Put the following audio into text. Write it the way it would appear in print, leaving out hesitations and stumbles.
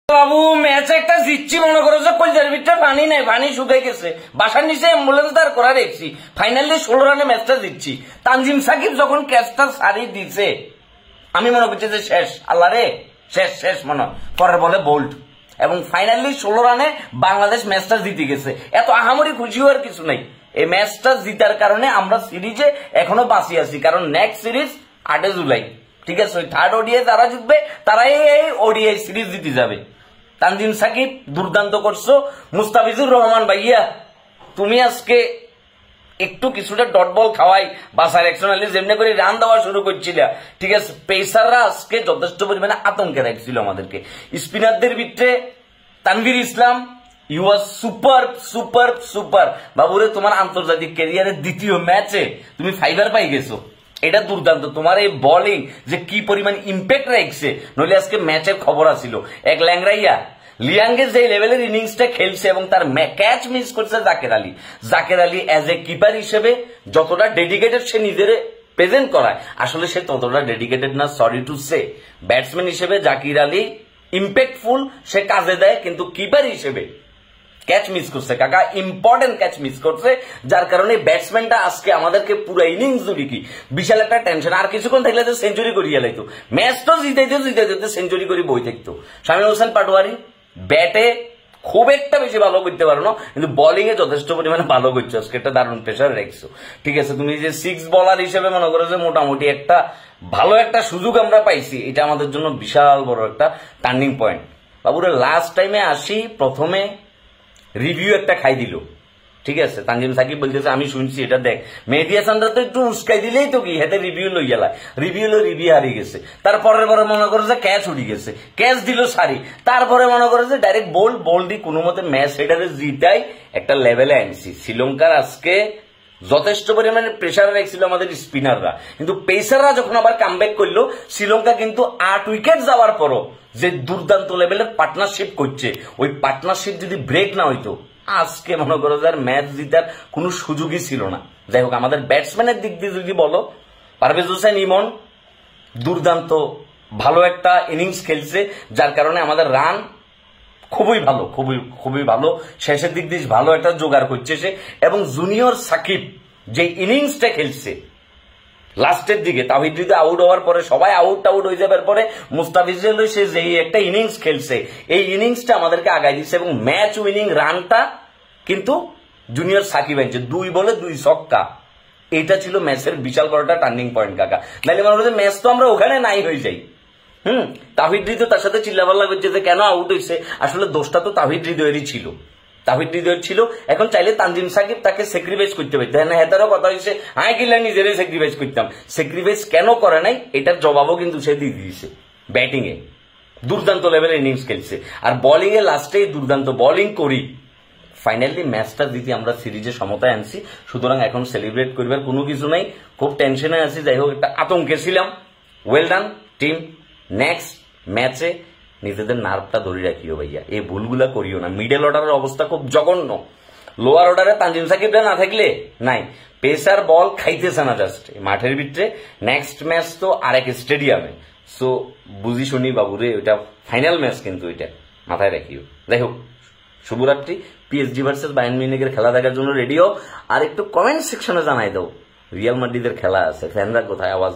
বাবু match একটা জিতছি মনে করো যে কলজার ভিতরে পানি নাই, পানি শুকাই গেছে, বাসার নিচে অ্যাম্বুলেন্স দাঁড় করা দেখছি, ফাইনালি 16 রানে ম্যাচটা জিতছি। তানজিম সাকিব যখন ক্যাচটা সারি দিছে আমি মনে করছি যে শেষ, আল্লাহ রে শেষ শেষ মনে, পরের বলে বোল্ড, এবং ফাইনালি 16 রানে বাংলাদেশ ম্যাচটা জিতে গেছে। এত আহামরি খুশি হওয়ার কিছু নাই, এই ম্যাচটা জিতার কারণে আমরা সিরিজে এখনো বাঁচি আছি, কারণ নেক্সট সিরিজ 8 জুলাই, ঠিক আছে? ওই থার্ড ওডিআই যারা জিতবে তারাই এই ওডিআই সিরিজ জিতে যাবে। তানজিম সাকিব দুর্দান্ত করছো, মুস্তাফিজুর রহমান ভাইয়া তুমি আজকে একটু কিছুটা ডট বল খাওয়াই বা সিলেকশনালি যেমনি করে রান দেওয়া শুরু করছিল, ঠিক আছে? পেসাররা আজকে যথেষ্ট পরিমাণে আতঙ্কে রাখছিল আমাদেরকে। স্পিনারদের ভিতরে Tanvir Islam, you are super super super বাবুরে, তোমার আন্তর্জাতিক ক্যারিয়ারের দ্বিতীয় ম্যাচে তুমি ফাইবার পাই গেছো, এটা দুর্দান্ত। তোমার এই বোলিং যে কি পরিমাণ ইম্প্যাক্ট রাখছে, নইলে আজকে ম্যাচের খবর আছিল। এক ল্যাংরাইয়া লিয়াঙ্গে যে লেভেলের ইনিংসটা খেলছে এবং তার ক্যাচ মিস করছে Jaker Ali as a keeper হিসেবে যতটা ডেডিকেটেড সে নিজের প্রেজেন্ট করায়, আসলে সে ততটা ডেডিকেটেড না, সরি টু সে। ব্যাটসম্যান হিসেবে জাকির আলী ইম্প্যাক্টফুল, সে কাজে দেয়, কিন্তু কিপার হিসেবে ক্যাচ মিস করছে কাকা, ইম্পর্টেন্ট ক্যাচ মিস করছে, যার কারণে ব্যাটসম্যানটা আজকে আমাদেরকে পুরো ইনিংস জুড়ে কি বিশাল একটা টেনশন। আর কিছুক্ষণ থাকলে তো সেঞ্চুরি করিয়া লাইতো, ম্যাচ তো জিতাইতে সেঞ্চুরি করে বই থাকতো। শামীম হোসেন পাটোয়ারি ব্যাটে খুব একটা বেশি ভালো করতে পারো না, কিন্তু বোলিং এ যথেষ্ট পরিমাণে ভালো করছো, আজকে একটা দারুণ প্রেশার রাখছো, ঠিক আছে? তুমি যে 6 বলার হিসেবে মনে করো যে মোটামুটি একটা ভালো একটা সুযোগ আমরা পাইছি, এটা আমাদের জন্য বিশাল বড় একটা টার্নিং পয়েন্ট। বাবুরে লাস্ট টাইমে আসি, প্রথমে রিভিউ একটা খাই দিল, ঠিক আছে? তানজিম সাকিব বলতেছে আমি শুনছি, এটা দেখ মেহেদী হাসানরা তো একটু উস্কাই দিলেই তো কি হেতে রিভিউ লই গেলা, রিভিউ হারিয়ে গেছে। তারপরের পরে মনে করে যে ক্যাচ উঠে গেছে, ক্যাচ দিল সারি, তারপরে মনে করে যে ডাইরেক্ট বল দিয়ে কোনো মতে ম্যাচ সেটাতে জিতাই একটা লেভেলে আনছি। শ্রীলঙ্কার আজকে যথেষ্ট পরিমাণে প্রেশার রাখছিল আমাদের স্পিনাররা, কিন্তু পেসাররা যখন আবার কামব্যাক করলো, শ্রীলঙ্কা কিন্তু 8 উইকেট যাওয়ার পরও যে দুর্দান্ত লেভেলের পার্টনারশিপ করছে, ওই পার্টনারশিপ যদি ব্রেক না হইতো আজকে মনে করো যে ম্যাচ জিতার কোনো সুযোগই ছিল না। যাই হোক, আমাদের ব্যাটসম্যানের দিক দিয়ে যদি বলো, পারভেজ হোসেন ইমন দুর্দান্ত ভালো একটা ইনিংস খেলছে, যার কারণে আমাদের রান খুবই ভালো, খুবই ভালো, শেষের দিক দিয়ে ভালো একটা জোগাড় করছে সে। এবং জুনিয়র সাকিব যে ইনিংসটা খেলছে লাস্টের দিকে, তাহিদ হৃদয় আউট হওয়ার পরে সবাই আউট হয়ে যাবার পরে মুস্তাফিজুর সে যে একটা ইনিংস খেলছে, এই ইনিংসটা আমাদেরকে আগাই দিচ্ছে, এবং ম্যাচ উইনিং রানটা কিন্তু জুনিয়র সাকিব আনছে, 2 বলে 2 ছক্কা। এটা ছিল ম্যাচের বিশাল বড়টা টার্নিং পয়েন্ট কাকা, নাইলে মনে হচ্ছে ম্যাচ তো আমরা ওখানে নাই হয়ে যাই। তাহিদ হৃদয় তার সাথে চিল্লাপাল্লা করছে যে কেন আউট হয়েছে, আসলে দোষটা তো তাহিদ হৃদয়েরই ছিল, এখন চাইলে তানজিম সাকিব তাকে স্যাক্রিফাইস করতে পারত, হ্যাঁ হেতারও কথা হয়েছে আয় কিলা নিজেরাই স্যাক্রিফাইস করতাম, স্যাক্রিফাইস কেন করে নাই এটার জবাবও কিন্তু সে দিয়ে দিয়েছে। ব্যাটিং এ দুর্দান্ত লেভেলের ইনিংস খেলছে, আর বোলিং এ লাস্টে দুর্দান্ত বোলিং করি ফাইনালি ম্যাচটা দিতে আমরা সিরিজে সমতায় আনছি। সুতরাং এখন সেলিব্রেট করবার কোনো কিছু নাই, খুব টেনশনে আছি, যাই হোক একটা আতঙ্কে ছিলাম। ওয়েল ডান টিম, নেক্সট ম্যাচে নিজেদের নার্ভটা ধরে রাখিও ভাইয়া, এই ভুলগুলা করিও না। মিডল অর্ডারের অবস্থা খুব জঘন্য, লোয়ার অর্ডারে তানজিম সাকিবরা না থাকলে নাই, পেসার বল খাইতেছে না জাস্ট মাঠের ভিতরে। নেক্সট ম্যাচ তো আরেক স্টেডিয়ামে, সো বুঝি শুনি বাবুরে, ওইটা ফাইনাল ম্যাচ, কিন্তু ওইটা মাথায় রাখিও। যাই হোক, শুভরাত্রি। পিএসজি ভার্সেস বায়ার্ন মিউনিখের খেলা দেখার জন্য রেডিও, আর একটু কমেন্ট সেকশনে জানাই দাও রিয়াল মাদ্রিদের খেলা আছে, ফ্যানরা কোথায়, আওয়াজ